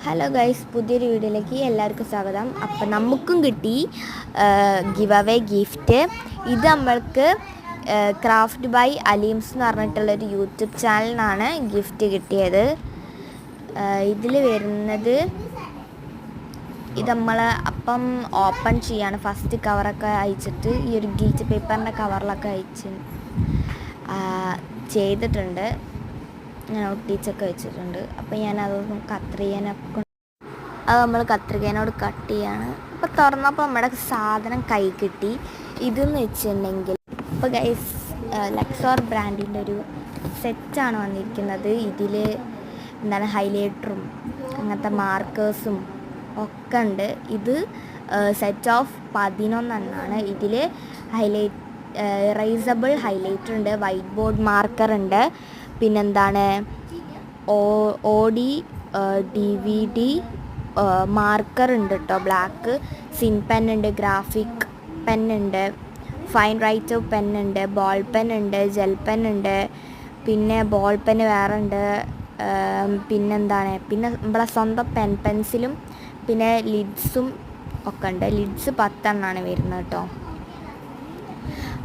Hello guys, പുതിയൊരു വീഡിയോയിലേക്ക് എല്ലാവർക്കും സ്വാഗതം. അപ്പം നമുക്കും കിട്ടി ഗിവ് അവേ ഗിഫ്റ്റ്. ഇത് നമ്മൾക്ക് ക്രാഫ്റ്റ് ബൈ അലീംസ് എന്ന് പറഞ്ഞിട്ടുള്ളൊരു യൂട്യൂബ് ചാനലിനാണ് ഗിഫ്റ്റ് കിട്ടിയത്. ഇതിൽ വരുന്നത് ഇത് നമ്മൾ അപ്പം ഓപ്പൺ ചെയ്യാണ്. ഫസ്റ്റ് കവറൊക്കെ അയച്ചിട്ട് ഈ ഒരു ഗിൽറ്റ് പേപ്പറിൻ്റെ കവറിലൊക്കെ ചെയ്തിട്ടുണ്ട്. ഞാൻ ഒട്ടിച്ചൊക്കെ വെച്ചിട്ടുണ്ട്. അപ്പോൾ ഞാനതൊന്നും അത് നമ്മൾ കത്രികേനോട് കട്ട് ചെയ്യാണ്. അപ്പോൾ തുറന്നപ്പോൾ നമ്മുടെ സാധനം കൈ കിട്ടി. ഇതെന്ന് വെച്ചിട്ടുണ്ടെങ്കിൽ ഇപ്പോൾ ഗൈസ് ലെക്സോർ ബ്രാൻഡിൻ്റെ ഒരു സെറ്റാണ് വന്നിരിക്കുന്നത്. ഇതിൽ എന്താണ് ഹൈലൈറ്ററും അങ്ങനത്തെ മാർക്കേഴ്സും ഒക്കെ ഉണ്ട്. ഇത് സെറ്റ് ഓഫ് 11 ഇതിൽ ഇറേസബിൾ ഹൈലൈറ്റർ ഉണ്ട്, വൈറ്റ് ബോർഡ് മാർക്കർ ഉണ്ട്, പിന്നെന്താണ് DVD മാർക്കർ ഉണ്ട് കേട്ടോ, ബ്ലാക്ക് സിൻ പെൻ ഉണ്ട്, ഗ്രാഫിക് പെൻ ഉണ്ട്, ഫൈൻ റൈറ്റർ പെൻ ഉണ്ട്, ബോൾ പെൻ ഉണ്ട്, ജെൽ പെൻ ഉണ്ട്, പിന്നെ ബോൾ പെൻ വേറെ ഉണ്ട്, പിന്നെ നമ്മളെ സ്വന്തം പെൻസിലും പിന്നെ ലിഡ്സും ഒക്കെ ഉണ്ട്. ലിഡ്സ് 10 വരുന്നത് കേട്ടോ.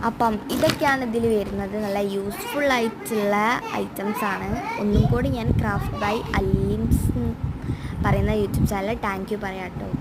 അപ്പം ഇതൊക്കെയാണ് ഇതിൽ വരുന്നത്. നല്ല യൂസ്ഫുൾ ആയിട്ടുള്ള ഐറ്റംസാണ്. ഒന്നും കൂടി ഞാൻ ക്രാഫ്റ്റ് ബൈ അലീംസ് പറയുന്ന യൂട്യൂബ് ചാനൽ താങ്ക് യു പറയാം കേട്ടോ.